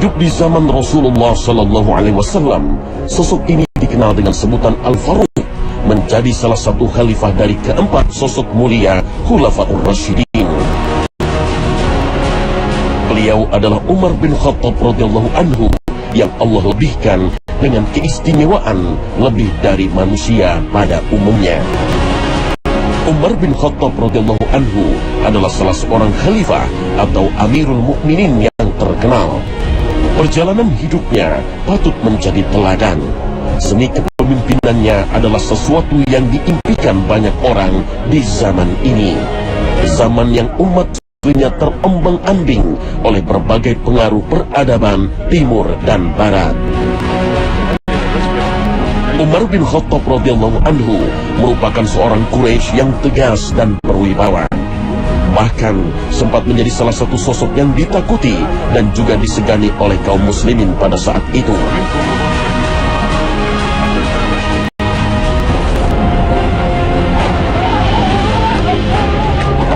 Hidup di zaman Rasulullah Sallallahu Alaihi Wasallam, sosok ini dikenal dengan sebutan Al-Faruq, menjadi salah satu khalifah dari keempat sosok mulia Khulafaur Rasyidin. Beliau adalah Umar bin Khattab radhiyallahu anhu yang Allah lebihkan dengan keistimewaan lebih dari manusia pada umumnya. Umar bin Khattab radhiyallahu anhu adalah salah seorang khalifah atau Amirul Mukminin yang terkenal. Perjalanan hidupnya patut menjadi teladan. Seni kepemimpinannya adalah sesuatu yang diimpikan banyak orang di zaman ini. Zaman yang umat muslimnya terombang-ambing oleh berbagai pengaruh peradaban timur dan barat. Umar bin Khattab radhiyallahu anhu merupakan seorang Quraisy yang tegas dan berwibawa. Bahkan sempat menjadi salah satu sosok yang ditakuti dan juga disegani oleh kaum muslimin pada saat itu.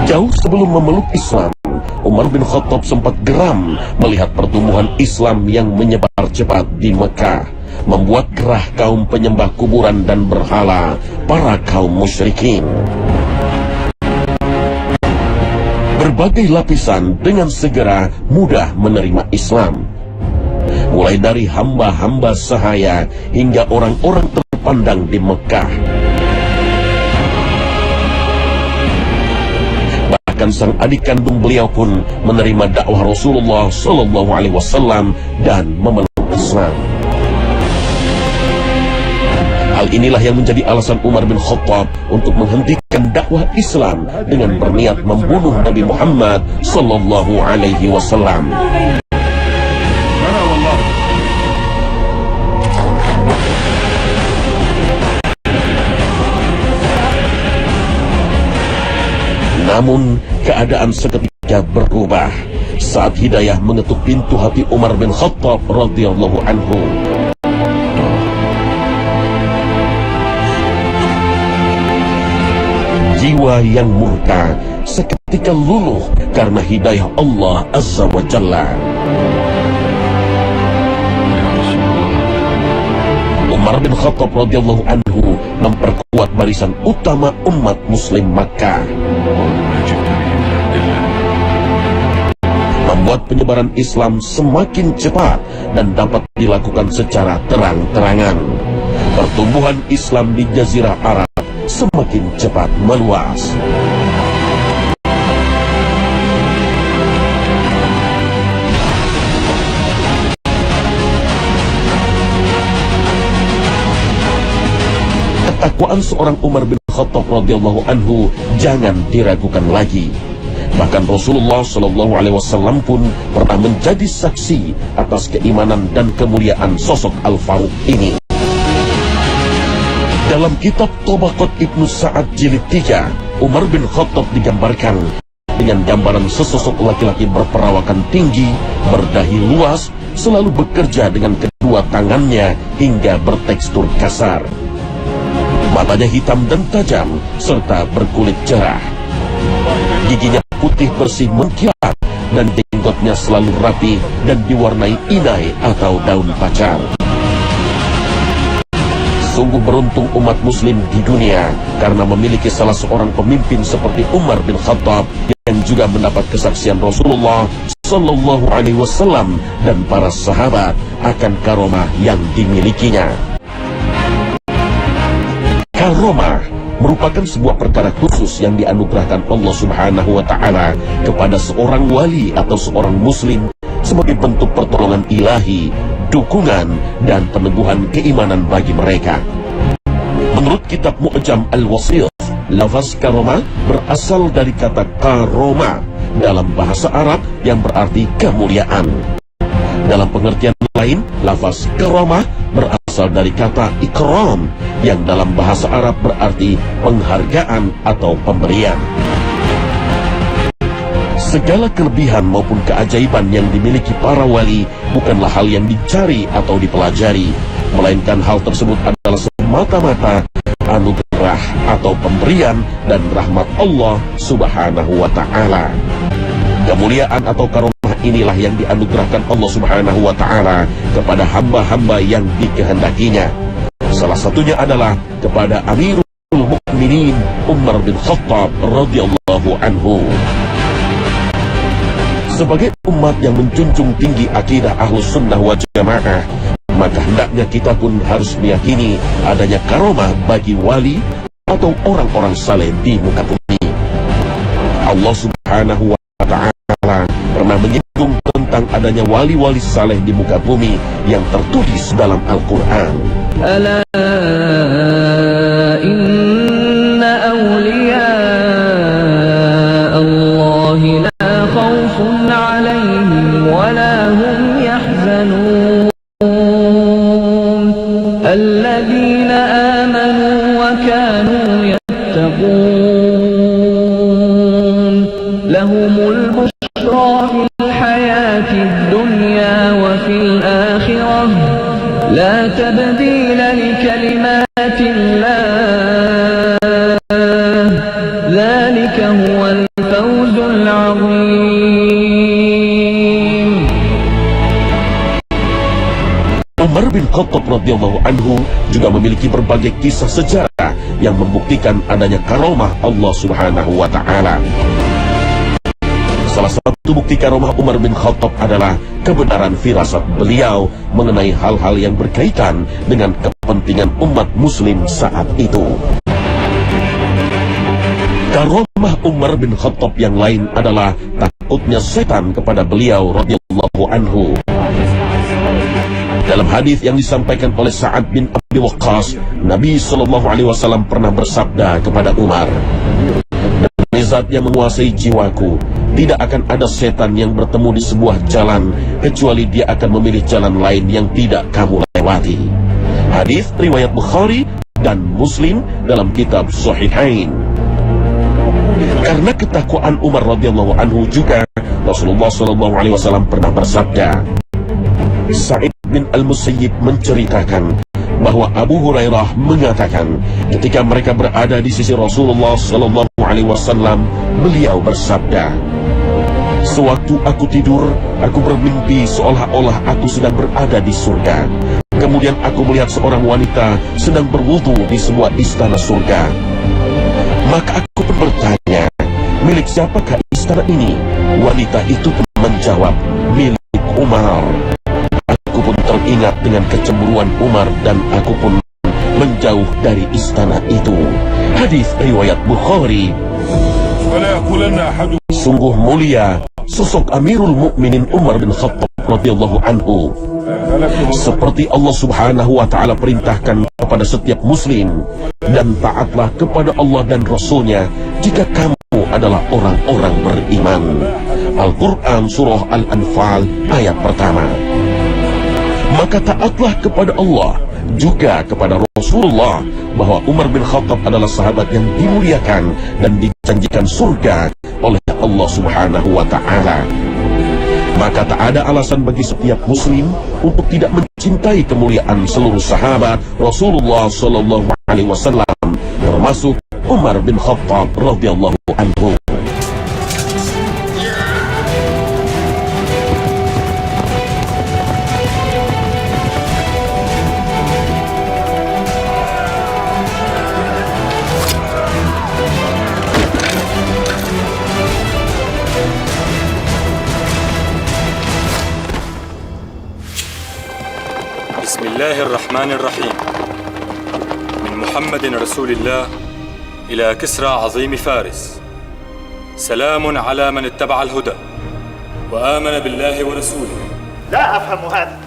Jauh sebelum memeluk Islam, Umar bin Khattab sempat geram melihat pertumbuhan Islam yang menyebar cepat di Mekah, membuat gerah kaum penyembah kuburan dan berhala, para kaum musyrikin. Berbagai lapisan dengan segera mudah menerima Islam, mulai dari hamba-hamba sahaya hingga orang-orang terpandang di Mekah. Bahkan sang adik kandung beliau pun menerima dakwah Rasulullah Sallallahu Alaihi Wasallam dan memeluk Islam. Hal inilah yang menjadi alasan Umar bin Khattab untuk menghentikan dakwah Islam dengan berniat membunuh Nabi Muhammad Sallallahu Alaihi Wasallam. Namun keadaan seketika berubah saat hidayah mengetuk pintu hati Umar bin Khattab radhiyallahu anhu. Jiwa yang murka seketika luluh karena hidayah Allah Azza wa Jalla. Umar bin Khattab radhiyallahu anhu memperkuat barisan utama umat muslim Makkah, membuat penyebaran Islam semakin cepat dan dapat dilakukan secara terang-terangan. Pertumbuhan Islam di Jazirah Arab semakin cepat meluas. Ketakwaan seorang Umar bin Khattab radhiyallahu anhu jangan diragukan lagi. Bahkan Rasulullah Shallallahu Alaihi Wasallam pun pernah menjadi saksi atas keimanan dan kemuliaan sosok Al-Faruq ini. Dalam kitab Tabaqat Ibnu Sa'ad jilid 3, Umar bin Khattab digambarkan dengan gambaran sesosok laki-laki berperawakan tinggi, berdahi luas, selalu bekerja dengan kedua tangannya hingga bertekstur kasar. Matanya hitam dan tajam serta berkulit cerah. Giginya putih bersih mengkilat dan jenggotnya selalu rapi dan diwarnai inai atau daun pacar. Sungguh beruntung umat muslim di dunia karena memiliki salah seorang pemimpin seperti Umar bin Khattab yang juga mendapat kesaksian Rasulullah Sallallahu Alaihi Wasallam dan para sahabat akan karomah yang dimilikinya. Karomah merupakan sebuah perkara khusus yang dianugerahkan Allah Subhanahu wa Ta'ala kepada seorang wali atau seorang muslim sebagai bentuk pertolongan ilahi, dukungan, dan peneguhan keimanan bagi mereka. Menurut kitab Mu'jam Al-Wasit, lafaz karomah berasal dari kata karoma dalam bahasa Arab yang berarti kemuliaan. Dalam pengertian lain, lafaz karomah berasal dari kata ikram yang dalam bahasa Arab berarti penghargaan atau pemberian. Segala kelebihan maupun keajaiban yang dimiliki para wali bukanlah hal yang dicari atau dipelajari, melainkan hal tersebut adalah semata-mata anugerah atau pemberian dan rahmat Allah Subhanahu wa Ta'ala. Kemuliaan atau karomah inilah yang dianugerahkan Allah Subhanahu wa Ta'ala kepada hamba-hamba yang dikehendakinya. Salah satunya adalah kepada Amirul Mukminin Umar bin Khattab radhiyallahu anhu. Sebagai umat yang menjunjung tinggi akidah Ahlus Sunnah wal Jamaah, maka hendaknya kita pun harus meyakini adanya karomah bagi wali atau orang-orang saleh di muka bumi. Allah Subhanahu wa Ta'ala pernah menyinggung tentang adanya wali-wali saleh di muka bumi yang tertulis dalam Al-Quran. Ala inna awliya Allah la khawfun alayhim wa la hum yahzanun alladhina amanu wa kanu yattaqun lahumul bushra fil hayatid dunya wa fil akhirah la tabdila li kalimatillah dhalika huwal fawzul azim. Umar bin Khattab radhiyallahu anhu juga memiliki berbagai kisah sejarah yang membuktikan adanya karomah Allah Subhanahu wa Ta'ala. Salah satu bukti karomah Umar bin Khattab adalah kebenaran firasat beliau mengenai hal-hal yang berkaitan dengan kepentingan umat muslim saat itu. Karomah Umar bin Khattab yang lain adalah takutnya setan kepada beliau radhiyallahu anhu. Dalam hadis yang disampaikan oleh Sa'ad bin Abi Waqqas, Nabi SAW pernah bersabda kepada Umar, "Demi Zat yang menguasai jiwaku, tidak akan ada setan yang bertemu di sebuah jalan kecuali dia akan memilih jalan lain yang tidak kamu lewati." Hadis riwayat Bukhari dan Muslim dalam kitab Sahihain. Karena ketakwaan Umar radhiyallahu anhu juga Rasulullah SAW pernah bersabda. Sa'id bin Al-Musayyib menceritakan bahwa Abu Hurairah mengatakan ketika mereka berada di sisi Rasulullah SAW, beliau bersabda, "Sewaktu aku tidur, aku bermimpi seolah-olah aku sedang berada di surga. Kemudian aku melihat seorang wanita sedang berwudu di sebuah istana surga. Maka aku pun bertanya, milik siapakah istana ini?" Wanita itu pun menjawab, "Milik Umar." Aku pun teringat dengan kecemburuan Umar dan aku pun menjauh dari istana itu. Hadis riwayat Bukhari. Sungguh mulia sosok Amirul Mukminin Umar bin Khattab radhiyallahu anhu. Seperti Allah Subhanahu wa Ta'ala perintahkan kepada setiap muslim, dan taatlah kepada Allah dan Rasulnya jika kamu adalah orang-orang beriman. Al-Quran Surah Al-Anfal ayat pertama. Maka taatlah kepada Allah juga kepada Rasulullah, bahwa Umar bin Khattab adalah sahabat yang dimuliakan dan dijanjikan surga oleh Allah Subhanahu wa Ta'ala. Maka tak ada alasan bagi setiap muslim untuk tidak mencintai kemuliaan seluruh sahabat Rasulullah SAW, termasuk Umar bin Khattab radhiyallahu anhu. بسم الله الرحمن الرحيم. من محمد رسول الله إلى كسرى عظيم فارس. سلام على من اتبع الهدى وآمن بالله ورسوله. لا أفهم هذا.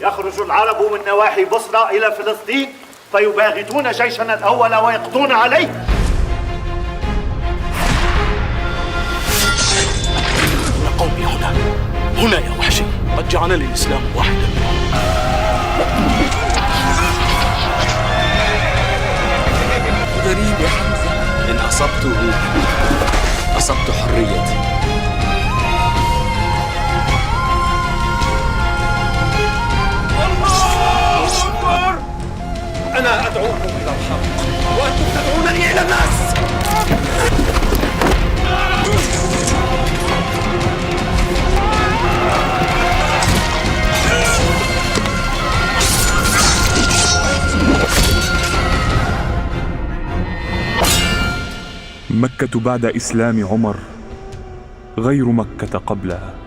يخرج العرب من نواحي بصرى إلى فلسطين فيباغتون جيشنا الأول ويقضون عليه. قومي هنا يا وحشي، قد جعلني الإسلام واحدا. غريب يا حمزة، إن أصبته أصبت حريتي. الله أكبر. أنا أدعوكم إلى الحق وأنتم تدعونني إلى الناس. مكة بعد إسلام عمر غير مكة قبلها.